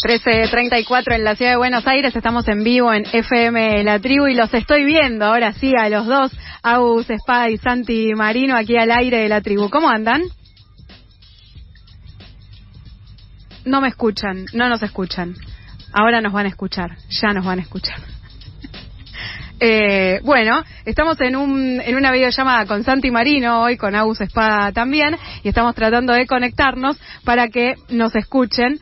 13:34 en la ciudad de Buenos Aires, estamos en vivo en FM La Tribu y los estoy viendo ahora sí a los dos, Agus Spada y Santi Marino, aquí al aire de La Tribu. ¿Cómo andan? No me escuchan, no nos escuchan. Ahora nos van a escuchar, ya nos van a escuchar. Bueno, estamos en una videollamada con Santi Marino, hoy con Agus Spada también, y estamos tratando de conectarnos para que nos escuchen.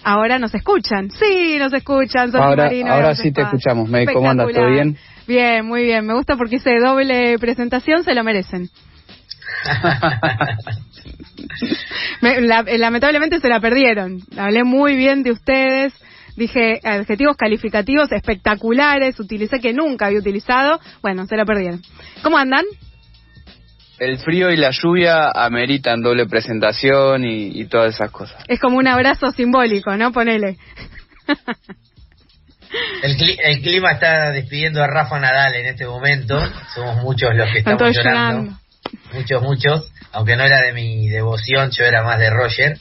Ahora nos escuchan, sí, nos escuchan, Santi Marino. Ahora sí te escuchamos, ¿cómo andas? ¿Todo bien? Bien, muy bien, me gusta porque hice doble presentación, se lo merecen. Lamentablemente se la perdieron, hablé muy bien de ustedes. Dije adjetivos calificativos espectaculares, utilicé que nunca había utilizado. Bueno, se la perdieron. ¿Cómo andan? El frío y la lluvia ameritan doble presentación y todas esas cosas. Es como un abrazo simbólico, ¿no? Ponele. El clima está despidiendo a Rafa Nadal en este momento. Somos muchos los que estamos llorando. Muchos. Aunque no era de mi devoción, yo era más de Roger.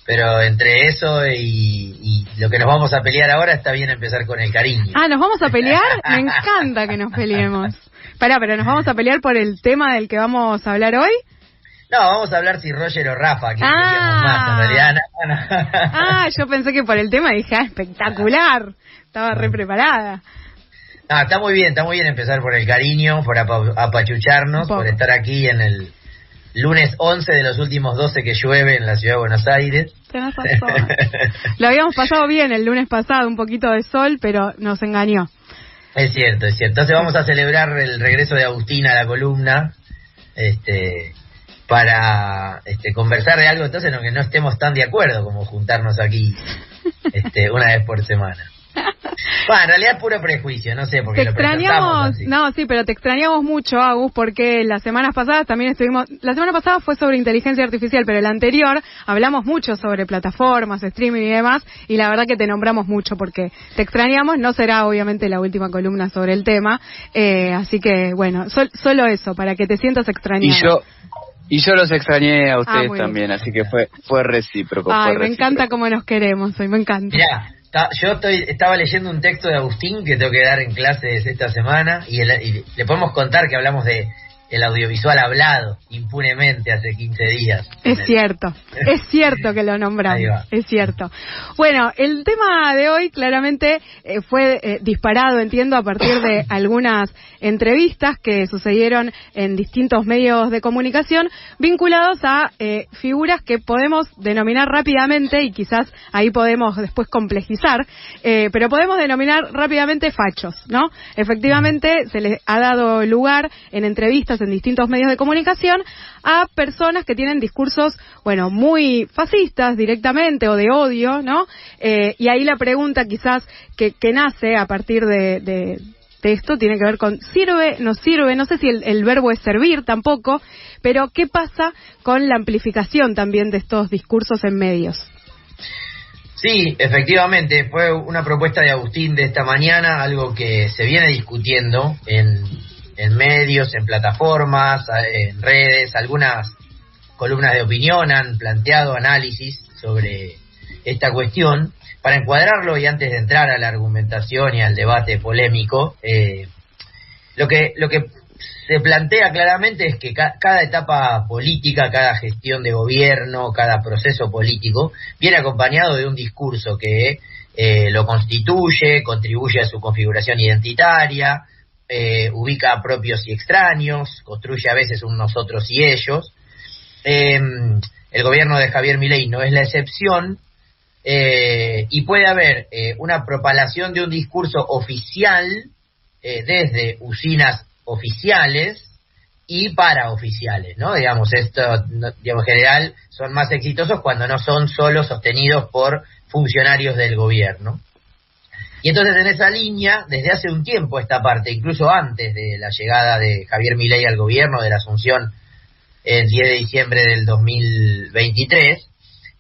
Pero entre eso y lo que nos vamos a pelear ahora, está bien empezar con el cariño. Ah, ¿nos vamos a pelear? Me encanta que nos peleemos. Pero ¿nos vamos a pelear por el tema del que vamos a hablar hoy? No, vamos a hablar si Roger o Rafa, que queríamos más, en realidad. No. Yo pensé que por el tema dije, espectacular. Estaba re preparada. No, está muy bien empezar por el cariño, por apachucharnos, por estar aquí en el lunes 11 de los últimos 12 que llueve en la ciudad de Buenos Aires. Tenés razón. Lo habíamos pasado bien el lunes pasado, un poquito de sol, pero nos engañó. Es cierto. Entonces vamos a celebrar el regreso de Agustín a la columna, para conversar de algo entonces en lo que no estemos tan de acuerdo como juntarnos aquí una vez por semana. Bueno, en realidad es puro prejuicio, no sé, porque te extrañamos, no, sí, pero te extrañamos mucho, Agus, porque las semanas pasadas también la semana pasada fue sobre inteligencia artificial, pero la anterior hablamos mucho sobre plataformas, streaming y demás, y la verdad que te nombramos mucho porque te extrañamos. No será obviamente la última columna sobre el tema, así que bueno, solo eso, para que te sientas extrañado. Y yo los extrañé a ustedes también, bien. Así que fue recíproco. Me encanta cómo nos queremos hoy, me encanta. Mirá, yo estaba leyendo un texto de Agustín que tengo que dar en clases esta semana y le podemos contar que hablamos de el audiovisual hablado impunemente hace 15 días. Es cierto que lo nombramos, es cierto. Bueno, el tema de hoy claramente fue disparado, entiendo, a partir de algunas entrevistas que sucedieron en distintos medios de comunicación vinculados a figuras que podemos denominar rápidamente, y quizás ahí podemos después complejizar, pero podemos denominar rápidamente fachos, ¿no? Efectivamente, se les ha dado lugar en entrevistas en distintos medios de comunicación a personas que tienen discursos, muy fascistas directamente o de odio, ¿no? Y ahí la pregunta quizás que nace a partir de esto tiene que ver con sirve, no sirve, no sé si el verbo es servir tampoco, pero ¿qué pasa con la amplificación también de estos discursos en medios? Sí, efectivamente, fue una propuesta de Agustín de esta mañana, algo que se viene discutiendo en medios, en plataformas, en redes. Algunas columnas de opinión han planteado análisis sobre esta cuestión. Para encuadrarlo y antes de entrar a la argumentación y al debate polémico, lo que se plantea claramente es que cada etapa política, cada gestión de gobierno, cada proceso político viene acompañado de un discurso que lo constituye, contribuye a su configuración identitaria, ubica a propios y extraños, construye a veces un nosotros y ellos. El gobierno de Javier Milei no es la excepción, y puede haber una propalación de un discurso oficial desde usinas oficiales y paraoficiales, ¿no? Esto, en general son más exitosos cuando no son solo sostenidos por funcionarios del gobierno. Y entonces en esa línea, desde hace un tiempo esta parte, incluso antes de la llegada de Javier Milei al gobierno, de la asunción el 10 de diciembre del 2023,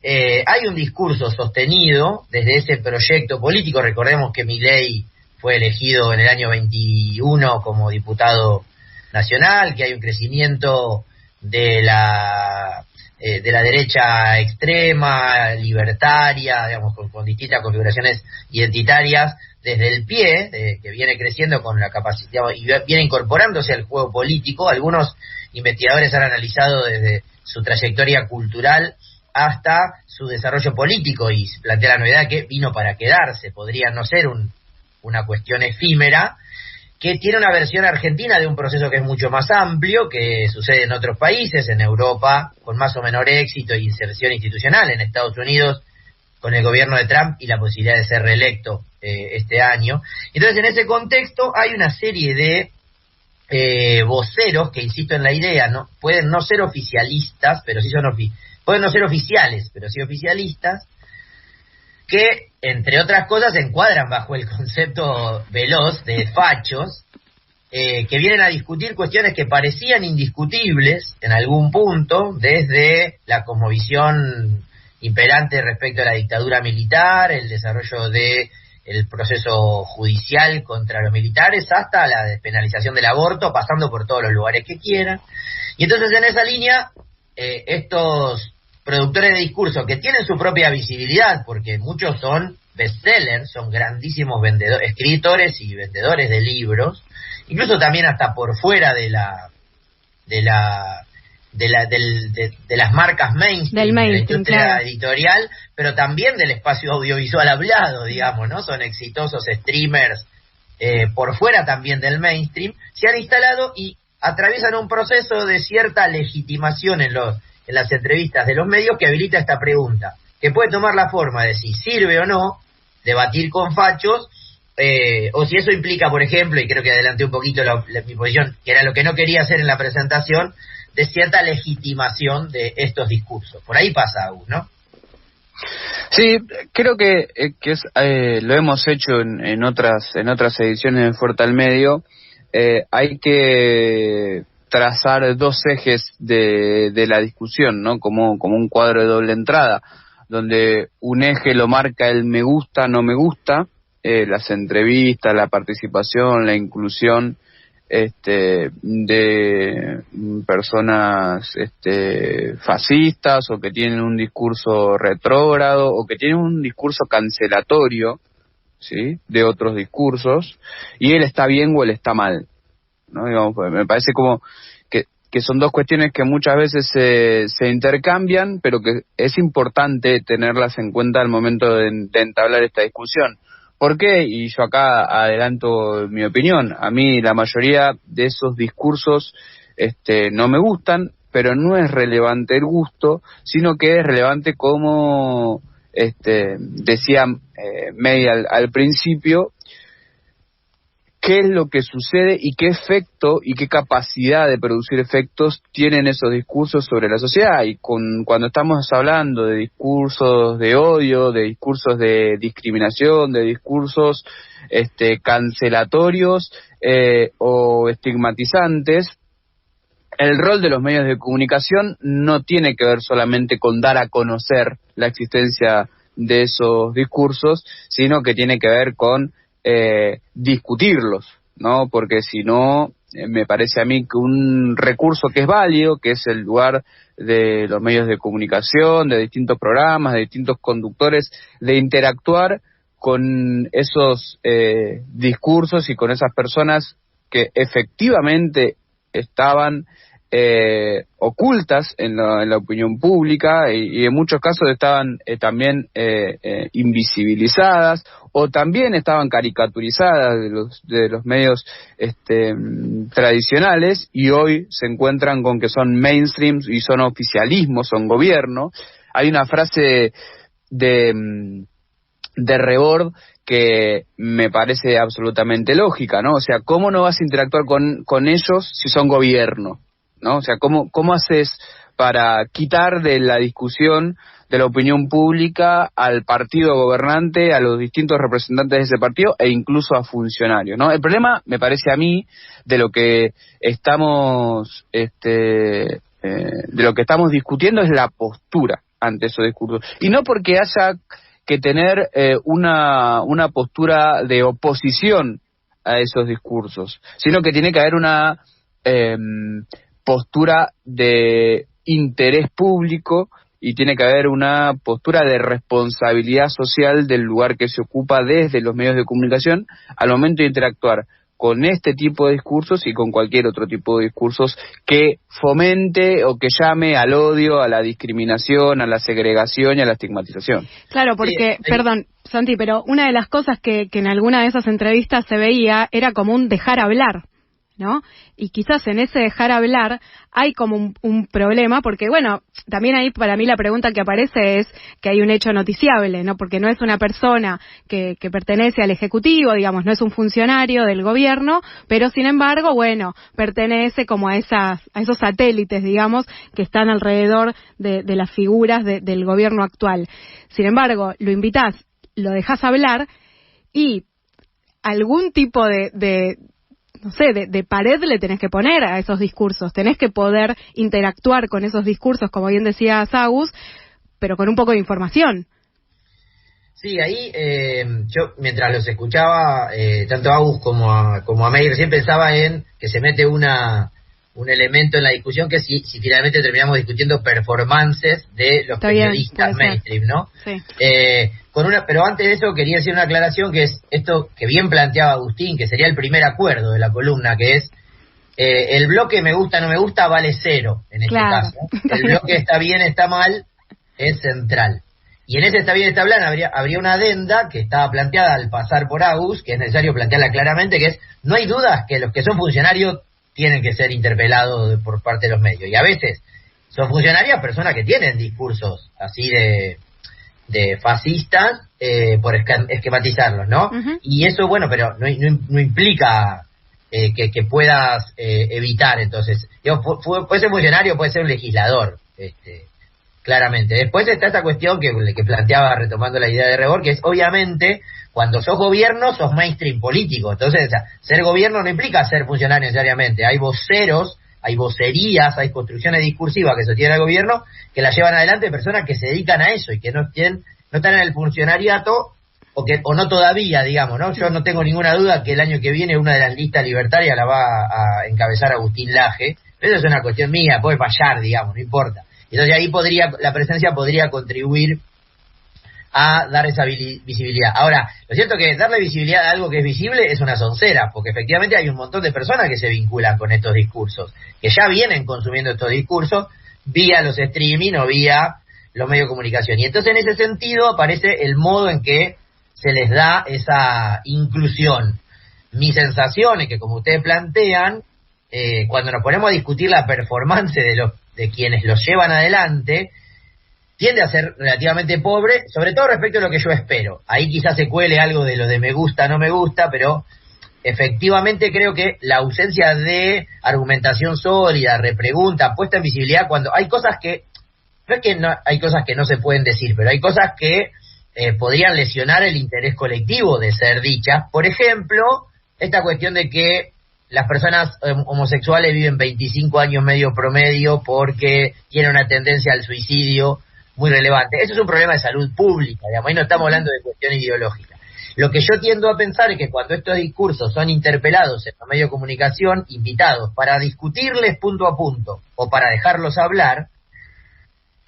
hay un discurso sostenido desde ese proyecto político. Recordemos que Milei fue elegido en el año 21 como diputado nacional, que hay un crecimiento de la de la derecha extrema, libertaria, digamos, con distintas configuraciones identitarias, desde el pie, que viene creciendo con la capacidad, y viene incorporándose al juego político. Algunos investigadores han analizado desde su trayectoria cultural hasta su desarrollo político, y se plantea la novedad que vino para quedarse, podría no ser una cuestión efímera, que tiene una versión argentina de un proceso que es mucho más amplio, que sucede en otros países, en Europa, con más o menor éxito e inserción institucional, en Estados Unidos, con el gobierno de Trump y la posibilidad de ser reelecto este año. Entonces, en ese contexto, hay una serie de voceros que, insisto en la idea, no pueden no ser oficialistas, pero sí pueden no ser oficiales, pero sí oficialistas, que, entre otras cosas, se encuadran bajo el concepto veloz de fachos, que vienen a discutir cuestiones que parecían indiscutibles en algún punto, desde la cosmovisión imperante respecto a la dictadura militar, el desarrollo de el proceso judicial contra los militares, hasta la despenalización del aborto, pasando por todos los lugares que quieran. Y entonces, en esa línea, estos productores de discurso que tienen su propia visibilidad, porque muchos son bestsellers, son grandísimos escritores y vendedores de libros, incluso también hasta por fuera de las marcas mainstream, de la industria claro, editorial, pero también del espacio audiovisual hablado, digamos, ¿no? Son exitosos streamers por fuera también del mainstream, se han instalado y atraviesan un proceso de cierta legitimación en las entrevistas de los medios, que habilita esta pregunta, que puede tomar la forma de si sirve o no debatir con fachos, o si eso implica, por ejemplo, y creo que adelanté un poquito mi posición, que era lo que no quería hacer en la presentación, de cierta legitimación de estos discursos. Por ahí pasa, Agus, ¿no? Sí, creo que lo hemos hecho en otras ediciones de Fuerte al Medio. Hay que trazar dos ejes de la discusión, ¿no? Como un cuadro de doble entrada, donde un eje lo marca el me gusta, no me gusta, las entrevistas, la participación, la inclusión de personas fascistas, o que tienen un discurso retrógrado, o que tienen un discurso cancelatorio, ¿sí?, de otros discursos, y él está bien o él está mal, ¿no? Digamos, me parece como que son dos cuestiones que muchas veces se intercambian, pero que es importante tenerlas en cuenta al momento de entablar esta discusión. ¿Por qué? Y yo acá adelanto mi opinión. A mí la mayoría de esos discursos no me gustan, pero no es relevante el gusto, sino que es relevante, como decía May al principio, qué es lo que sucede y qué efecto y qué capacidad de producir efectos tienen esos discursos sobre la sociedad. Y cuando estamos hablando de discursos de odio, de discursos de discriminación, de discursos cancelatorios o estigmatizantes, el rol de los medios de comunicación no tiene que ver solamente con dar a conocer la existencia de esos discursos, sino que tiene que ver con discutirlos, ¿no? Porque si no, me parece a mí que un recurso que es válido, que es el lugar de los medios de comunicación, de distintos programas, de distintos conductores, de interactuar con esos discursos y con esas personas que efectivamente estaban ocultas en la opinión pública, y en muchos casos estaban también invisibilizadas, o también estaban caricaturizadas de los medios tradicionales, y hoy se encuentran con que son mainstream y son oficialismo, son gobierno. Hay una frase de Rebord que me parece absolutamente lógica, ¿no? O sea, ¿cómo no vas a interactuar con ellos si son gobierno? ¿No? O sea, ¿cómo haces para quitar de la discusión de la opinión pública al partido gobernante, a los distintos representantes de ese partido e incluso a funcionarios, ¿no? El problema, me parece a mí, de lo que estamos discutiendo es la postura ante esos discursos, y no porque haya que tener una postura de oposición a esos discursos, sino que tiene que haber una postura de interés público y tiene que haber una postura de responsabilidad social del lugar que se ocupa desde los medios de comunicación al momento de interactuar con este tipo de discursos y con cualquier otro tipo de discursos que fomente o que llame al odio, a la discriminación, a la segregación y a la estigmatización. Claro, porque, perdón, Santi, pero una de las cosas que en alguna de esas entrevistas se veía era como un dejar hablar, ¿no? Y quizás en ese dejar hablar hay como un problema, porque bueno, también ahí para mí la pregunta que aparece es que hay un hecho noticiable, ¿no? Porque no es una persona que pertenece al Ejecutivo, digamos, no es un funcionario del gobierno, pero sin embargo, bueno, pertenece como a esos satélites, digamos, que están alrededor de las figuras del gobierno actual. Sin embargo, lo invitás, lo dejás hablar y algún tipo de no sé, de pared le tenés que poner a esos discursos, tenés que poder interactuar con esos discursos, como bien decía Agus, pero con un poco de información. Sí, ahí yo mientras los escuchaba, tanto a Agus como a May, recién pensaba en que se mete un elemento en la discusión que si finalmente terminamos discutiendo performances de los periodistas mainstream, ¿no? Sí. Pero antes de eso quería hacer una aclaración, que es esto que bien planteaba Agustín, que sería el primer acuerdo de la columna, que es el bloque me gusta, no me gusta, vale 0 en este caso. El bloque está bien, está mal, es central. Y en ese está bien, está mal, habría una adenda que estaba planteada al pasar por Agus, que es necesario plantearla claramente, que es, no hay dudas que los que son funcionarios tienen que ser interpelados por parte de los medios. Y a veces son funcionarias personas que tienen discursos así de fascistas, por esquematizarlos, ¿no? Uh-huh. Y eso, bueno, pero no implica que puedas evitar, entonces. Puede ser funcionario, puede ser un legislador, claramente. Después está esta cuestión que planteaba, retomando la idea de Rebord, que es, obviamente, cuando sos gobierno, sos mainstream político. Entonces, o sea, ser gobierno no implica ser funcionario necesariamente. Hay voceros, hay vocerías, hay construcciones discursivas que sostienen al gobierno, que la llevan adelante personas que se dedican a eso y que no están en el funcionariato, o no todavía, digamos, ¿no? Yo no tengo ninguna duda que el año que viene una de las listas libertarias la va a encabezar Agustín Laje. Eso es una cuestión mía, puede fallar, digamos, no importa. Entonces ahí la presencia podría contribuir a dar esa visibilidad. Ahora, lo cierto es que darle visibilidad a algo que es visible es una soncera, porque efectivamente hay un montón de personas que se vinculan con estos discursos, que ya vienen consumiendo estos discursos vía los streaming o vía los medios de comunicación. Y entonces en ese sentido aparece el modo en que se les da esa inclusión. Mi sensación es que, como ustedes plantean, cuando nos ponemos a discutir la performance de quienes los llevan adelante, tiende a ser relativamente pobre, sobre todo respecto a lo que yo espero. Ahí quizás se cuele algo de lo de me gusta, no me gusta, pero efectivamente creo que la ausencia de argumentación sólida, repregunta, puesta en visibilidad, cuando hay cosas que, no es que no, hay cosas que no se pueden decir, pero hay cosas que podrían lesionar el interés colectivo de ser dichas. Por ejemplo, esta cuestión de que las personas homosexuales viven 25 años medio promedio porque tienen una tendencia al suicidio muy relevante. Eso es un problema de salud pública, digamos, ahí no estamos hablando de cuestión ideológica. Lo que yo tiendo a pensar es que cuando estos discursos son interpelados en los medios de comunicación, invitados para discutirles punto a punto o para dejarlos hablar,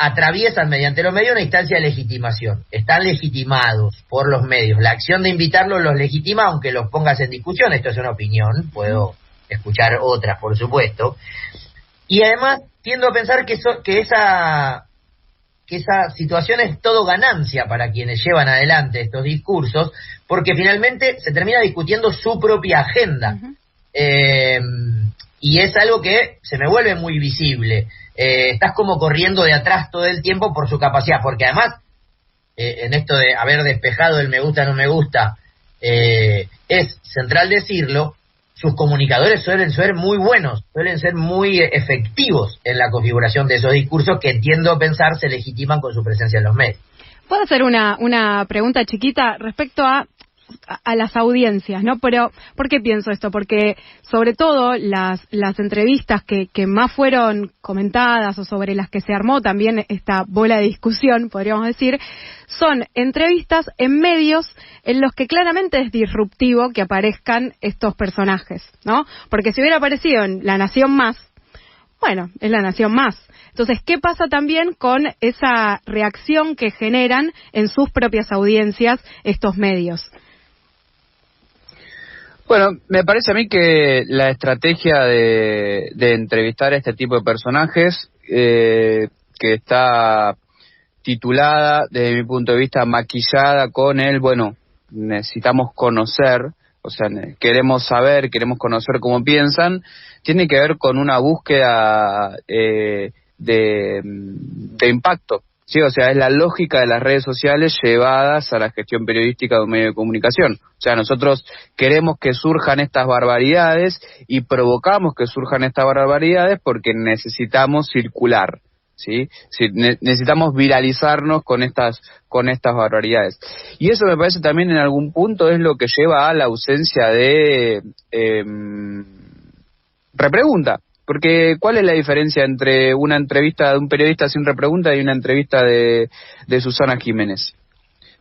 atraviesan mediante los medios una instancia de legitimación. Están legitimados por los medios. La acción de invitarlos los legitima, aunque los pongas en discusión. Esto es una opinión, puedo escuchar otras, por supuesto. Y además tiendo a pensar que esa situación es todo ganancia para quienes llevan adelante estos discursos, porque finalmente se termina discutiendo su propia agenda. Uh-huh. Y es algo que se me vuelve muy visible. Estás como corriendo de atrás todo el tiempo por su capacidad, porque además, en esto de haber despejado el me gusta, no me gusta, es central decirlo, sus comunicadores suelen ser muy buenos, suelen ser muy efectivos en la configuración de esos discursos que tiendo a pensar se legitiman con su presencia en los medios. ¿Puedo hacer una pregunta chiquita respecto a las audiencias, ¿no? Pero, ¿por qué pienso esto? Porque, sobre todo, las entrevistas que más fueron comentadas o sobre las que se armó también esta bola de discusión, podríamos decir, son entrevistas en medios en los que claramente es disruptivo que aparezcan estos personajes, ¿no? Porque si hubiera aparecido en La Nación Más, bueno, es La Nación Más. Entonces, ¿qué pasa también con esa reacción que generan en sus propias audiencias estos medios? Bueno, me parece a mí que la estrategia de entrevistar a este tipo de personajes, que está titulada, desde mi punto de vista, maquillada con necesitamos conocer, o sea, queremos saber, queremos conocer cómo piensan, tiene que ver con una búsqueda de impacto. Sí, o sea, es la lógica de las redes sociales llevadas a la gestión periodística de un medio de comunicación. O sea, nosotros queremos que surjan estas barbaridades y provocamos que surjan estas barbaridades porque necesitamos circular, ¿sí? Necesitamos viralizarnos con estas barbaridades. Y eso me parece también en algún punto es lo que lleva a la ausencia de repregunta. Porque, ¿cuál es la diferencia entre una entrevista de un periodista sin repregunta y una entrevista de Susana Jiménez?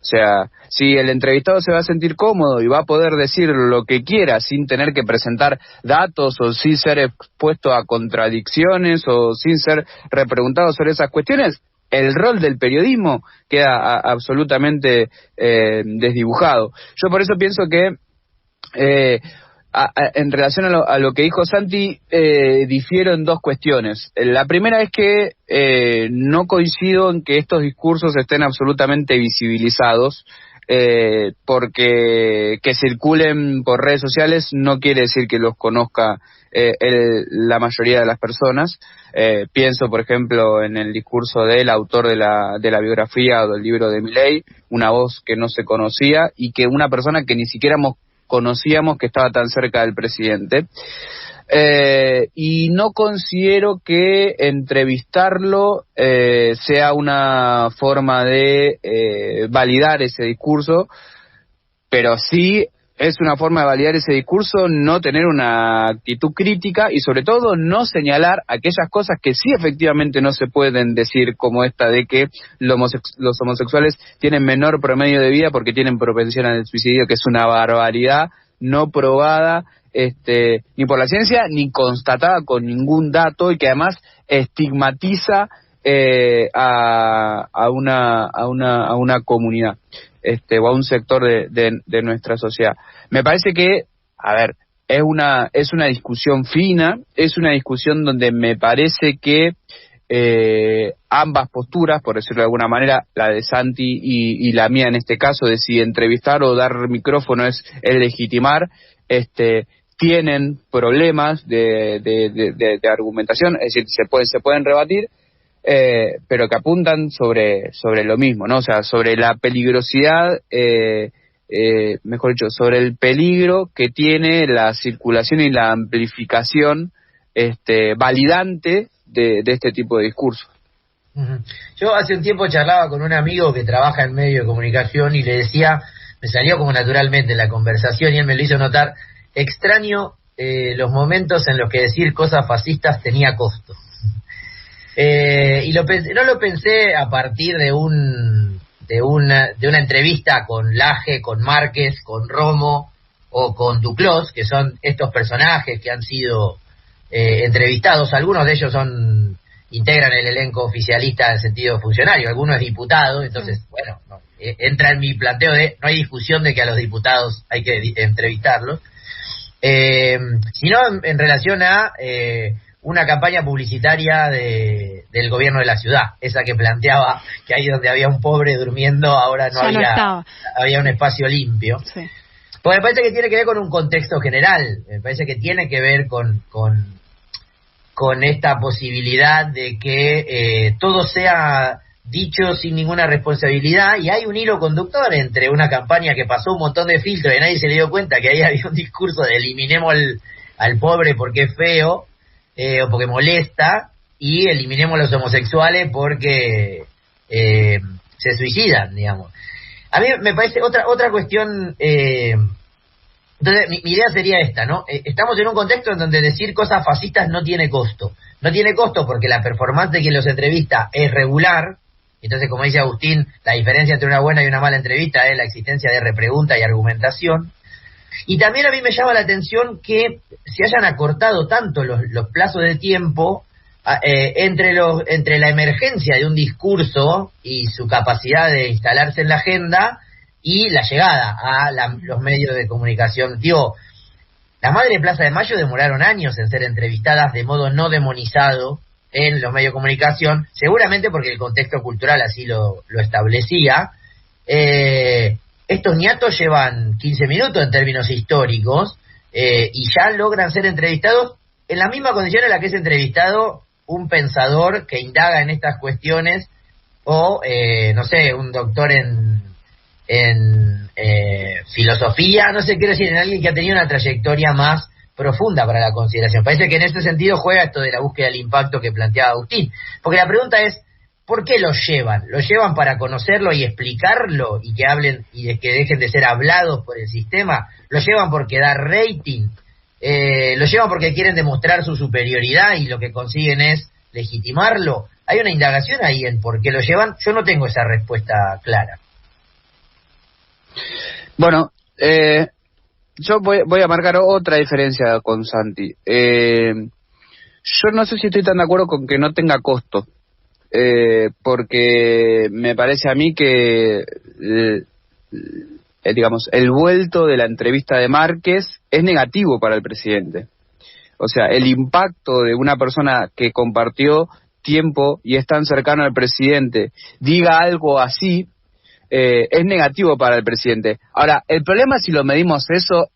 O sea, si el entrevistado se va a sentir cómodo y va a poder decir lo que quiera sin tener que presentar datos o sin ser expuesto a contradicciones o sin ser repreguntado sobre esas cuestiones, el rol del periodismo queda absolutamente desdibujado. Yo por eso pienso que en relación a lo que dijo Santi, difiero en dos cuestiones. La primera es que no coincido en que estos discursos estén absolutamente visibilizados, porque que circulen por redes sociales no quiere decir que los conozca la mayoría de las personas. Pienso, por ejemplo, en el discurso del autor de la biografía o del libro de Milei, una voz que no se conocía y que una persona que ni siquiera conocíamos que estaba tan cerca del presidente, y no considero que entrevistarlo sea una forma de validar ese discurso, pero sí es una forma de validar ese discurso no tener una actitud crítica y sobre todo no señalar aquellas cosas que sí efectivamente no se pueden decir, como esta de que los homosexuales tienen menor promedio de vida porque tienen propensión al suicidio, que es una barbaridad no probada ni por la ciencia ni constatada con ningún dato y que además estigmatiza a una comunidad o a un sector de nuestra sociedad. Me parece que, a ver, es una discusión fina, es una discusión donde me parece que ambas posturas, por decirlo de alguna manera, la de Santi y la mía en este caso, de si entrevistar o dar micrófono es legitimar, tienen problemas de argumentación, es decir, se pueden rebatir, pero que apuntan sobre lo mismo, ¿no? O sea, sobre la peligrosidad, mejor dicho, sobre el peligro que tiene la circulación y la amplificación validante de este tipo de discursos. Yo hace un tiempo charlaba con un amigo que trabaja en medio de comunicación y le decía, me salió como naturalmente la conversación y él me lo hizo notar, extraño los momentos en los que decir cosas fascistas tenía costo. Y no lo pensé a partir de una entrevista con Laje, con Márquez, con Romo o con Duclos, que son estos personajes que han sido entrevistados. Algunos de ellos integran el elenco oficialista en sentido funcionario, algunos es diputado, entonces, bueno, entra en mi planteo de no hay discusión de que a los diputados hay que entrevistarlos, sino en relación a una campaña publicitaria del gobierno de la ciudad, esa que planteaba que ahí donde había un pobre durmiendo ahora no había un espacio limpio. Sí. Pues me parece que tiene que ver con un contexto general, me parece que tiene que ver con esta posibilidad de que todo sea dicho sin ninguna responsabilidad, y hay un hilo conductor entre una campaña que pasó un montón de filtros y nadie se le dio cuenta que ahí había un discurso de eliminemos al pobre porque es feo o porque molesta, y eliminemos a los homosexuales porque se suicidan, digamos. A mí me parece otra cuestión. Entonces, mi idea sería esta, ¿no? Estamos en un contexto en donde decir cosas fascistas no tiene costo. No tiene costo porque la performance de quien los entrevista es regular. Entonces, como dice Agustín, la diferencia entre una buena y una mala entrevista es la existencia de repregunta y argumentación. Y también a mí me llama la atención que se hayan acortado tanto los plazos de tiempo entre la emergencia de un discurso y su capacidad de instalarse en la agenda y la llegada a los medios de comunicación. Digo, las madres de Plaza de Mayo demoraron años en ser entrevistadas de modo no demonizado en los medios de comunicación, seguramente porque el contexto cultural así lo establecía. Estos ñatos llevan 15 minutos en términos históricos y ya logran ser entrevistados en la misma condición en la que es entrevistado un pensador que indaga en estas cuestiones o, no sé, un doctor en filosofía, no sé, quiero decir, en alguien que ha tenido una trayectoria más profunda para la consideración. Parece que en este sentido juega esto de la búsqueda del impacto que planteaba Agustín, porque la pregunta es, ¿por qué los llevan? ¿Los llevan para conocerlo y explicarlo y que hablen y de que dejen de ser hablados por el sistema? ¿Los llevan porque da rating? ¿Los llevan porque quieren demostrar su superioridad y lo que consiguen es legitimarlo? Hay una indagación ahí en por qué lo llevan. Yo no tengo esa respuesta clara. Bueno, yo voy a marcar otra diferencia con Santi. Yo no sé si estoy tan de acuerdo con que no tenga costo, porque me parece a mí que, digamos, el vuelto de la entrevista de Márquez es negativo para el presidente. O sea, el impacto de una persona que compartió tiempo y es tan cercano al presidente diga algo así, es negativo para el presidente. Ahora, el problema si lo medimos eso,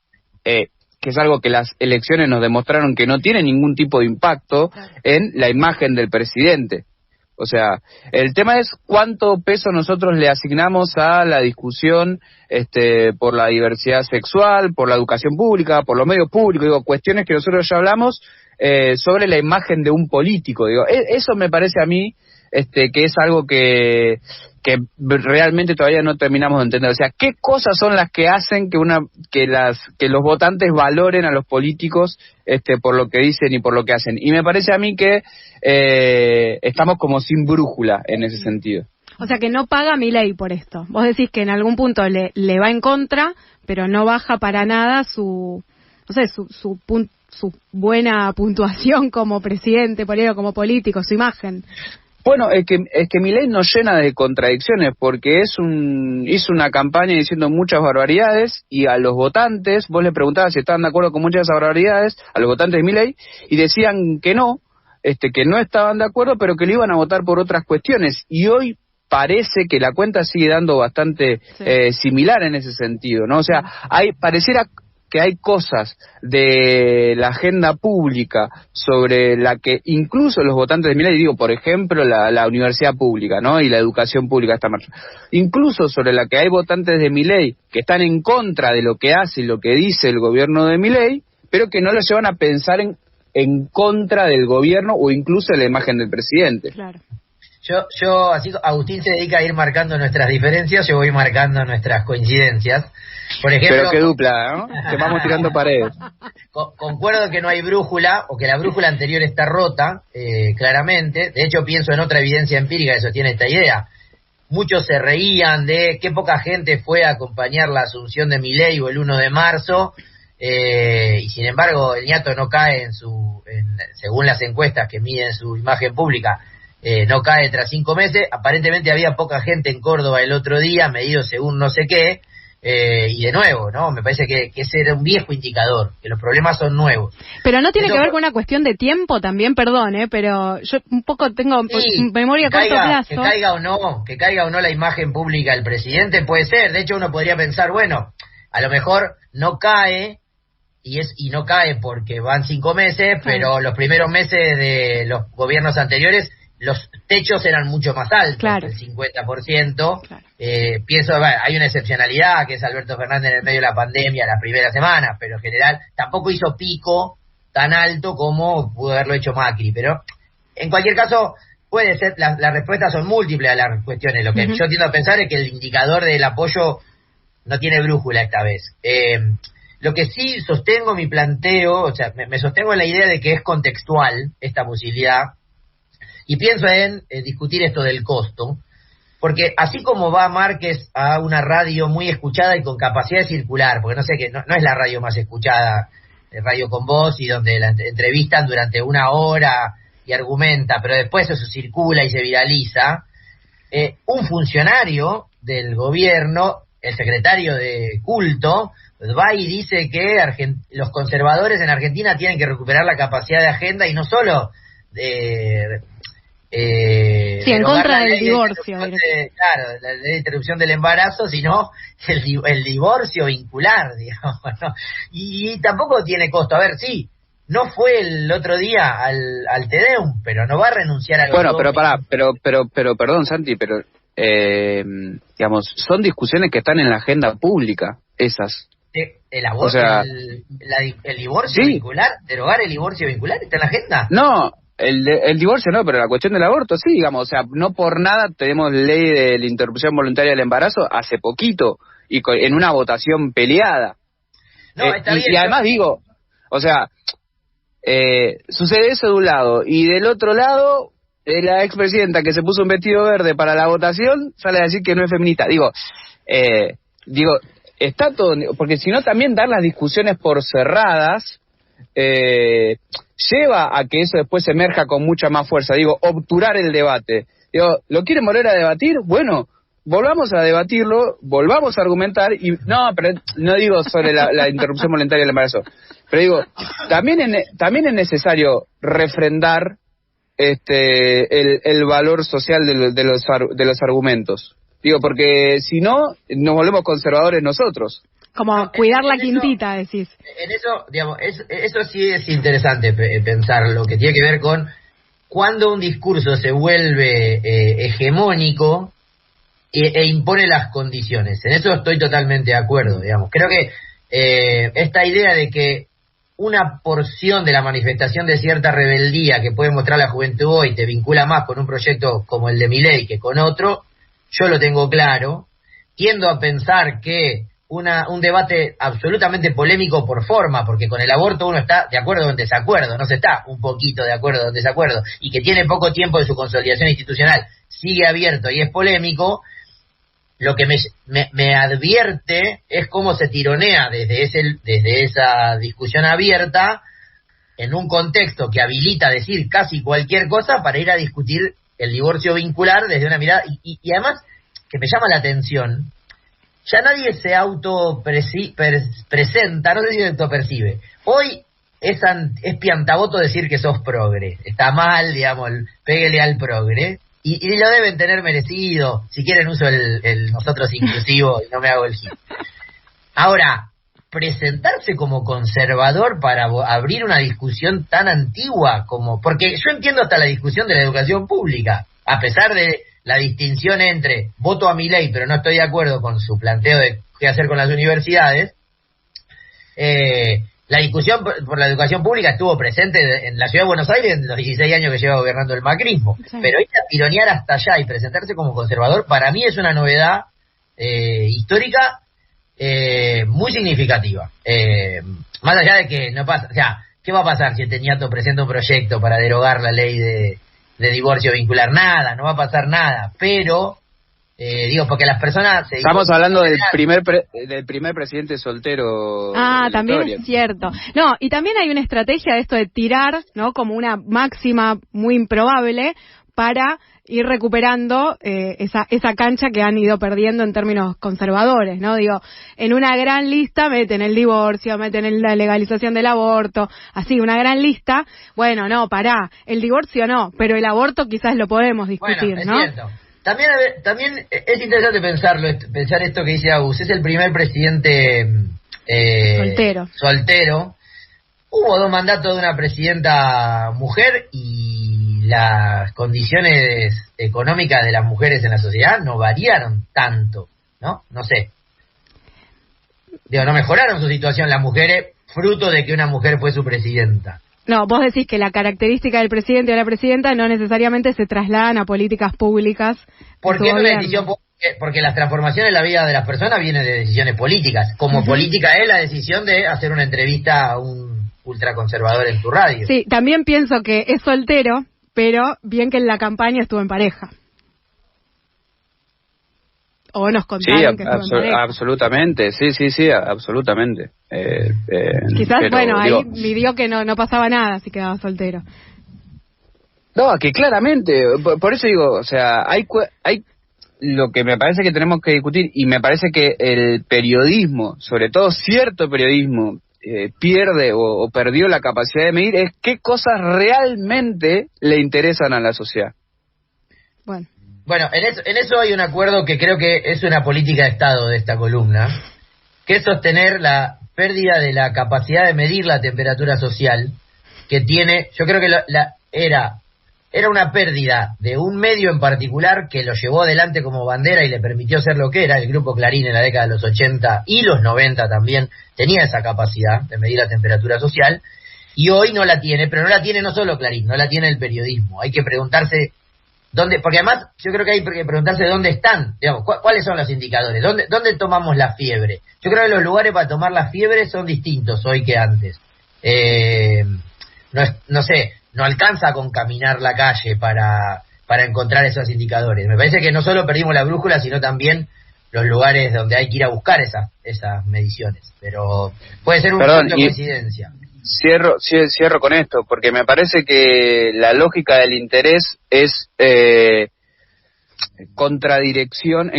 que es algo que las elecciones nos demostraron que no tiene ningún tipo de impacto en la imagen del presidente. O sea, el tema es cuánto peso nosotros le asignamos a la discusión por la diversidad sexual, por la educación pública, por los medios públicos, digo, cuestiones que nosotros ya hablamos sobre la imagen de un político. Digo, eso me parece a mí que es algo que realmente todavía no terminamos de entender. O sea, ¿qué cosas son las que hacen que los votantes valoren a los políticos por lo que dicen y por lo que hacen? Y me parece a mí que estamos como sin brújula en ese sentido. O sea, que no paga Milei por esto. Vos decís que en algún punto le va en contra, pero no baja para nada su buena puntuación como presidente, por ello, como político, su imagen. Bueno, es que Milei nos llena de contradicciones, porque hizo una campaña diciendo muchas barbaridades, y a los votantes, vos le preguntabas si estaban de acuerdo con muchas de esas barbaridades, a los votantes de Milei, y decían que no estaban de acuerdo, pero que le iban a votar por otras cuestiones, y hoy parece que la cuenta sigue dando bastante similar en ese sentido, ¿no? O sea, pareciera que hay cosas de la agenda pública sobre la que incluso los votantes de Milei, digo, por ejemplo, la universidad pública, ¿no? Y la educación pública esta marcha. Incluso sobre la que hay votantes de Milei que están en contra de lo que hace y lo que dice el gobierno de Milei, pero que no lo llevan a pensar en contra del gobierno o incluso de la imagen del presidente. Claro. Yo, así Agustín se dedica a ir marcando nuestras diferencias, yo voy marcando nuestras coincidencias. Por ejemplo, pero qué dupla, ¿no? Que vamos tirando paredes. Concuerdo que no hay brújula, o que la brújula anterior está rota, claramente. De hecho, pienso en otra evidencia empírica que sostiene esta idea. Muchos se reían de qué poca gente fue a acompañar la asunción de Milei o el 1 de marzo, y sin embargo el ñato no cae según las encuestas que miden su imagen pública, no cae tras 5 meses. Aparentemente había poca gente en Córdoba el otro día, medido según no sé qué. Y de nuevo, ¿no? Me parece que ese era un viejo indicador, que los problemas son nuevos. Pero no tiene que ver con una cuestión de tiempo también, perdón, pero yo un poco tengo memoria a corto plazo. Que caiga o no la imagen pública del presidente, puede ser. De hecho, uno podría pensar, bueno, a lo mejor no cae, y no cae porque van 5 meses, pero los primeros meses de los gobiernos anteriores los techos eran mucho más altos, el 50%. Claro. Pienso, hay una excepcionalidad que es Alberto Fernández en el medio de la pandemia, la primera semana, pero en general tampoco hizo pico tan alto como pudo haberlo hecho Macri. Pero en cualquier caso, puede ser, las respuestas son múltiples a las cuestiones. Lo que yo tiendo a pensar es que el indicador del apoyo no tiene brújula esta vez. Lo que sí sostengo mi planteo, o sea, me sostengo en la idea de que es contextual esta posibilidad. Y pienso en discutir esto del costo, porque así como va Márquez a una radio muy escuchada y con capacidad de circular, porque no es la radio más escuchada, Radio Con Voz, y donde la entrevistan durante 1 hora y argumenta, pero después eso circula y se viraliza, un funcionario del gobierno, el secretario de culto, va y dice que los conservadores en Argentina tienen que recuperar la capacidad de agenda y no solo en contra del divorcio. Claro, la ley de interrupción del embarazo, sino el divorcio vincular, digamos, ¿no? Y tampoco tiene costo. A ver, sí, no fue el otro día al Tedeum, pero no va a renunciar a... Bueno, pero perdón, Santi, pero digamos, son discusiones que están en la agenda pública, esas. ¿El aborto, o sea, el divorcio vincular? ¿Derogar el divorcio vincular está en la agenda? No, el divorcio no, pero la cuestión del aborto sí, digamos, o sea, no por nada tenemos ley de la interrupción voluntaria del embarazo hace poquito, y en una votación peleada. No, está bien, y además digo, o sea, sucede eso de un lado, y del otro lado, la expresidenta que se puso un vestido verde para la votación, sale a decir que no es feminista. Digo, está todo, porque si no también dar las discusiones por cerradas lleva a que eso después emerja con mucha más fuerza. Digo, obturar el debate. Digo, ¿lo quieren volver a debatir? Bueno, volvamos a debatirlo, volvamos a argumentar, y no, pero no digo sobre la interrupción voluntaria del embarazo, pero digo, también es necesario refrendar el valor social de los argumentos. Digo, porque si no, nos volvemos conservadores nosotros. Como cuidar la quintita, decís. En eso, digamos, eso sí es interesante pensar, lo que tiene que ver con cuando un discurso se vuelve hegemónico e impone las condiciones. En eso estoy totalmente de acuerdo, digamos. Creo que esta idea de que una porción de la manifestación de cierta rebeldía que puede mostrar la juventud hoy te vincula más con un proyecto como el de Milei que con otro, yo lo tengo claro. Tiendo a pensar que un debate absolutamente polémico por forma, porque con el aborto uno está de acuerdo o en desacuerdo, no se está un poquito de acuerdo o en desacuerdo, y que tiene poco tiempo de su consolidación institucional, sigue abierto y es polémico. Lo que me advierte es cómo se tironea desde esa discusión abierta en un contexto que habilita decir casi cualquier cosa para ir a discutir el divorcio vincular desde una mirada, y además que me llama la atención, ya nadie se presenta, no sé si se autopercibe. Hoy es piantaboto decir que sos progre, está mal, digamos, péguele al progre. Y lo deben tener merecido. Si quieren uso el nosotros inclusivo y no me hago el hit. Ahora, presentarse como conservador para abrir una discusión tan antigua como... Porque yo entiendo hasta la discusión de la educación pública, a pesar de la distinción entre voto a Milei, pero no estoy de acuerdo con su planteo de qué hacer con las universidades. La discusión por la educación pública estuvo presente en la ciudad de Buenos Aires en los 16 años que lleva gobernando el macrismo. Sí. Pero ir a tironear hasta allá y presentarse como conservador, para mí es una novedad histórica muy significativa. Más allá de que no pasa, o sea, ¿qué va a pasar si el Teñato presenta un proyecto para derogar la ley de divorcio vincular? Nada, no va a pasar nada, pero... digo, porque las personas... Estamos hablando del primer presidente soltero. También es cierto. No, y también hay una estrategia de esto de tirar, ¿no? Como una máxima muy improbable para ir recuperando esa cancha que han ido perdiendo en términos conservadores, ¿no? Digo, en una gran lista meten el divorcio, meten la legalización del aborto, así, una gran lista. Bueno, no, pará, el divorcio no, pero el aborto quizás lo podemos discutir, bueno, es cierto. También es interesante pensar esto que dice Agus. Es el primer presidente soltero. Hubo 2 mandatos de una presidenta mujer y las condiciones económicas de las mujeres en la sociedad no variaron tanto, ¿no? No sé. No mejoraron su situación las mujeres fruto de que una mujer fue su presidenta. No, vos decís que la característica del presidente o la presidenta no necesariamente se trasladan a políticas públicas. Porque es una decisión, porque las transformaciones en la vida de las personas vienen de decisiones políticas. Como política es la decisión de hacer una entrevista a un ultraconservador en tu radio. Sí, también pienso que es soltero, pero bien que en la campaña estuvo en pareja. O nos contaron que estuvo en pareja. Absolutamente, sí, absolutamente. Quizás, pero, ahí midió que no pasaba nada si quedaba soltero. No, que claramente, por eso digo, o sea, hay lo que me parece que tenemos que discutir, y me parece que el periodismo, sobre todo cierto periodismo, pierde o perdió la capacidad de medir, es qué cosas realmente le interesan a la sociedad. Bueno, en eso hay un acuerdo que creo que es una política de Estado de esta columna, que es sostener la pérdida de la capacidad de medir la temperatura social que tiene. Yo creo que era una pérdida de un medio en particular que lo llevó adelante como bandera y le permitió ser lo que era. El Grupo Clarín en la década de los 80 y los 90 también tenía esa capacidad de medir la temperatura social, y hoy no la tiene, pero no la tiene no solo Clarín, no la tiene el periodismo. Hay que preguntarse dónde, porque además yo creo que hay que preguntarse dónde están, digamos, cuáles son los indicadores, dónde tomamos la fiebre. Yo creo que los lugares para tomar la fiebre son distintos hoy que antes. No sé, no alcanza con caminar la calle para encontrar esos indicadores. Me parece que no solo perdimos la brújula, sino también los lugares donde hay que ir a buscar esas mediciones. Pero puede ser un punto de coincidencia. Cierro con esto, porque me parece que la lógica del interés es en contradirección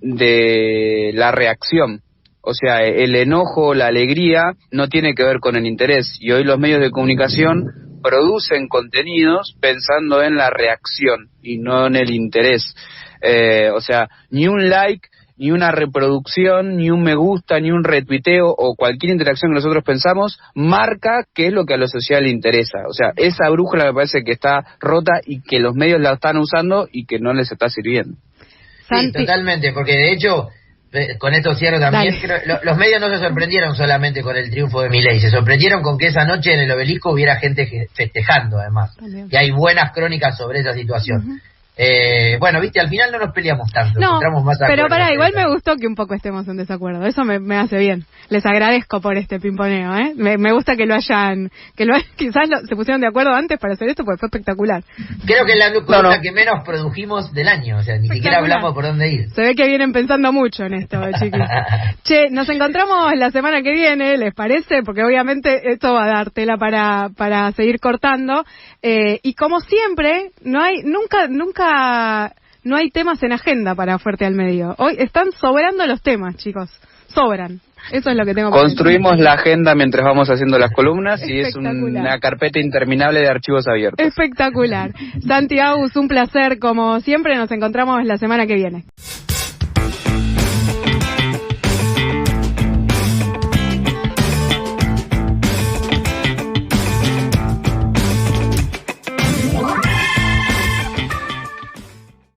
de la reacción. O sea, el enojo, la alegría no tiene que ver con el interés, y hoy los medios de comunicación producen contenidos pensando en la reacción y no en el interés. O sea, ni un like, ni una reproducción, ni un me gusta, ni un retuiteo o cualquier interacción que nosotros pensamos marca qué es lo que a la sociedad le interesa. O sea, esa brújula me parece que está rota y que los medios la están usando y que no les está sirviendo. Sí, totalmente, porque de hecho, con esto cierro también, los medios no se sorprendieron solamente con el triunfo de Milei, se sorprendieron con que esa noche en el Obelisco hubiera gente festejando, además, y hay buenas crónicas sobre esa situación. Bueno, viste, al final no nos peleamos tanto, encontramos más acuerdos. Pero igual me gustó que un poco estemos en desacuerdo, eso me hace bien. Les agradezco por este pimponeo, ¿eh? Me gusta que quizás se pusieron de acuerdo antes para hacer esto porque fue espectacular. Creo que es la columna que menos produjimos del año, o sea, ni siquiera hablamos por dónde ir. Se ve que vienen pensando mucho en esto, chiquis. Che, nos encontramos la semana que viene, ¿les parece? Porque obviamente esto va a dar tela para seguir cortando, y como siempre, nunca no hay temas en agenda para Fuerte al Medio. Hoy están sobrando los temas, chicos. Sobran. Eso es lo que tengo que Construimos la agenda mientras vamos haciendo las columnas y es una carpeta interminable de archivos abiertos. Espectacular. Santi Agus, un placer como siempre. Nos encontramos la semana que viene.